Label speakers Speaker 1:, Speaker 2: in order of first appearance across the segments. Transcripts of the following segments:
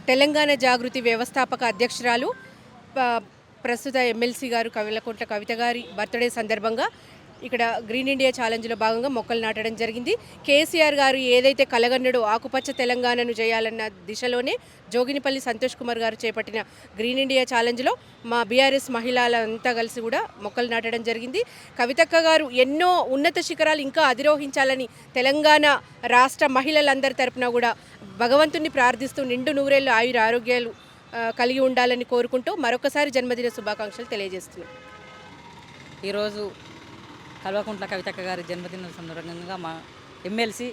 Speaker 1: తెలంగాణ జాగృతి వ్యవస్థాపక అధ్యక్షురాలు ప్రస్తుత ఎమ్మెల్సీ గారు కవిలకుంట్ల కవిత గారి బర్త్డే సందర్భంగా ఇక్కడ గ్రీన్ ఇండియా ఛాలెంజ్లో భాగంగా మొక్కలు నాటడం జరిగింది. కేసీఆర్ గారు ఏదైతే కలగన్నడో ఆకుపచ్చ తెలంగాణను చేయాలన్న దిశలోనే జోగినిపల్లి సంతోష్ కుమార్ గారు చేపట్టిన గ్రీన్ ఇండియా ఛాలెంజ్లో మా బీఆర్ఎస్ మహిళలంతా కలిసి కూడా మొక్కలు నాటడం జరిగింది. కవితక్క గారు ఎన్నో ఉన్నత శిఖరాలు ఇంకా అధిరోహించాలని తెలంగాణ రాష్ట్ర మహిళలందరి తరపున కూడా భగవంతుని ప్రార్థిస్తూ నిండు నూరేళ్ళు ఆయుర ఆరోగ్యాలు కలిగి ఉండాలని కోరుకుంటూ మరొకసారి జన్మదిన శుభాకాంక్షలు తెలియజేస్తున్నాం.
Speaker 2: ఈరోజు కల్వకుంట్ల కవితక్క గారి జన్మదిన సందర్భంగా మా ఎమ్మెల్సీ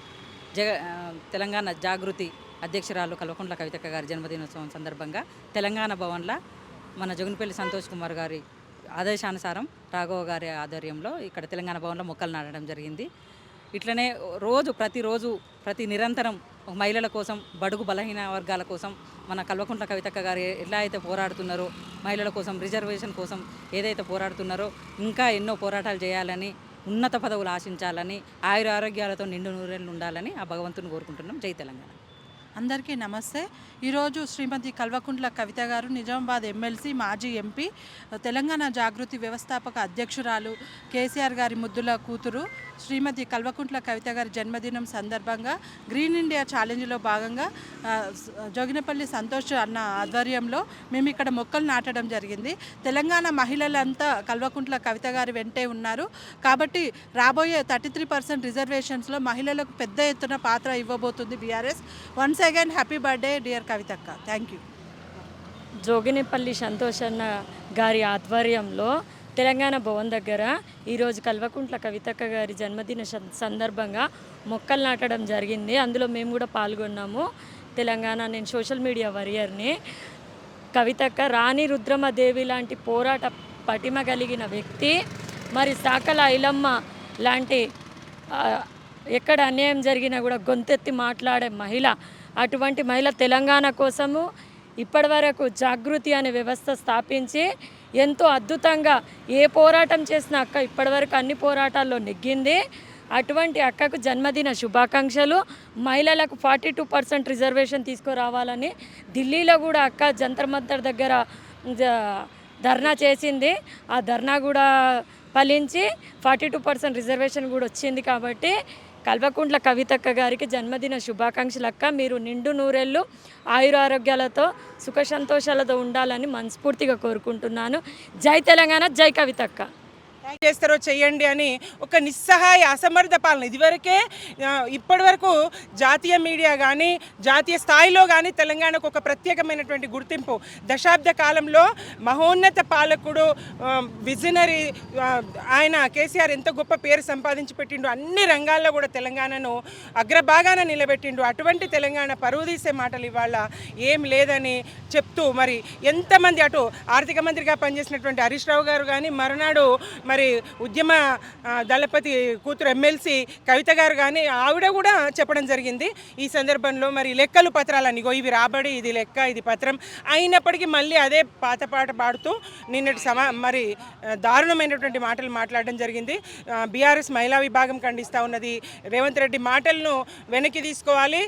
Speaker 2: తెలంగాణ జాగృతి అధ్యక్షురాలు కల్వకుంట్ల కవితక్క గారి జన్మదినోత్సవం సందర్భంగా తెలంగాణ భవన్లో మన జోగినిపల్లి సంతోష్ కుమార్ గారి ఆదేశానుసారం రాఘవ గారి ఆధ్వర్యంలో ఇక్కడ తెలంగాణ భవన్లో మొక్కలు నాటడం జరిగింది. ఇట్లనే ప్రతిరోజు నిరంతరం మహిళల కోసం, బడుగు బలహీన వర్గాల కోసం మన కల్వకుంట్ల కవితక్క గారు ఎలా అయితే పోరాడుతున్నారో, మహిళల కోసం, రిజర్వేషన్ కోసం ఏదైతే పోరాడుతున్నారో ఇంకా ఎన్నో పోరాటాలు చేయాలని, ఉన్నత పదవులు ఆశించాలని, ఆయుర ఆరోగ్యాలతో నిండు నూరేళ్ళు ఉండాలని ఆ భగవంతుని కోరుకుంటున్నాం. జై తెలంగాణ.
Speaker 3: అందరికీ నమస్తే. ఈరోజు శ్రీమతి కల్వకుంట్ల కవిత గారు నిజామాబాద్ ఎమ్మెల్సీ, మాజీ ఎంపీ, తెలంగాణ జాగృతి వ్యవస్థాపక అధ్యక్షురాలు, కేసీఆర్ గారి ముద్దుల కూతురు శ్రీమతి కల్వకుంట్ల కవిత గారి జన్మదినం సందర్భంగా గ్రీన్ ఇండియా ఛాలెంజ్లో భాగంగా జోగినపల్లి సంతోష్ అన్న ఆధ్వర్యంలో మేము ఇక్కడ మొక్కలు నాటడం జరిగింది. తెలంగాణ మహిళలంతా కల్వకుంట్ల కవిత గారి వెంటే ఉన్నారు కాబట్టి రాబోయే 33% రిజర్వేషన్స్లో మహిళలకు పెద్ద ఎత్తున పాత్ర ఇవ్వబోతుంది BRS. Once again happy birthday dear కవితక్క. Thank you.
Speaker 4: జోగినిపల్లి సంతోషన్న గారి ఆధ్వర్యంలో తెలంగాణ భవన్ దగ్గర ఈరోజు కల్వకుంట్ల కవితక్క గారి జన్మదిన సందర్భంగా మొక్కలు నాటడం జరిగింది. అందులో మేము కూడా పాల్గొన్నాము. నేను సోషల్ మీడియా వారియర్ని. కవితక్క రాణి రుద్రమదేవి లాంటి పోరాట పటిమ కలిగిన వ్యక్తి, మరి సాకల ఐలమ్మ లాంటి ఎక్కడ అన్యాయం జరిగినా కూడా గొంతెత్తి మాట్లాడే మహిళ. అటువంటి మహిళ తెలంగాణ కోసము ఇప్పటివరకు జాగృతి అనే వ్యవస్థ స్థాపించి ఎంతో అద్భుతంగా ఏ పోరాటం చేసిన అక్క ఇప్పటివరకు అన్ని పోరాటాల్లో నెగ్గింది. అటువంటి అక్కకు జన్మదిన శుభాకాంక్షలు. మహిళలకు 42% రిజర్వేషన్ తీసుకురావాలని ఢిల్లీలో కూడా అక్క జంతర్ మంతర్ దగ్గర ధర్నా చేసింది. ఆ ధర్నా కూడా ఫలించి 42% రిజర్వేషన్ కూడా వచ్చింది. కాబట్టి కల్వకుంట్ల కవితక్క గారికి జన్మదిన శుభాకాంక్షలు అక్క. మీరు నిండు నూరేళ్ళు ఆయురారోగ్యాలతో సుఖ సంతోషాలతో ఉండాలని మనస్ఫూర్తిగా కోరుకుంటున్నాను. జై తెలంగాణ, జై కవితక్క.
Speaker 5: చేస్తారో చెయ్యండి అని ఒక నిస్సహాయ అసమర్థ పాలన. ఇప్పటి వరకు జాతీయ మీడియా కానీ జాతీయ స్థాయిలో కానీ తెలంగాణకు ఒక ప్రత్యేకమైనటువంటి గుర్తింపు, దశాబ్ద కాలంలో మహోన్నత పాలకుడు, విజనరీ ఆయన కేసీఆర్ ఎంత గొప్ప పేరు సంపాదించి పెట్టిండు. అన్ని రంగాల్లో కూడా తెలంగాణను అగ్రభాగాన నిలబెట్టిండు. అటువంటి తెలంగాణ పరువు తీసే మాటలు ఇవాళ ఏం లేదని చెప్తూ, మరి ఎంతమంది అటు ఆర్థిక మంత్రిగా పనిచేసినటువంటి హరీష్ రావు గారు కానీ, మరునాడు మరి ఉద్యమ దళపతి కూతురు ఎమ్మెల్సీ కవిత గారు కానీ ఆవిడ కూడా చెప్పడం జరిగింది. ఈ సందర్భంలో మరి లెక్కలు పత్రాలని, ఇవి రాబడి, ఇది లెక్క, ఇది పత్రం అయినప్పటికీ మళ్ళీ అదే పాత పాట పాడుతూ నిన్నటి మరి దారుణమైనటువంటి మాటలు మాట్లాడడం జరిగింది. బీఆర్ఎస్ మహిళా విభాగం ఖండిస్తూ ఉన్నది. రేవంత్ రెడ్డి మాటలను వెనక్కి తీసుకోవాలి,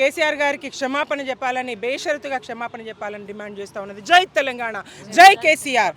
Speaker 5: కేసీఆర్ గారికి క్షమాపణ చెప్పాలని, బేషరతుగా క్షమాపణ చెప్పాలని డిమాండ్ చేస్తూ ఉన్నది. జై తెలంగాణ, జై కేసీఆర్.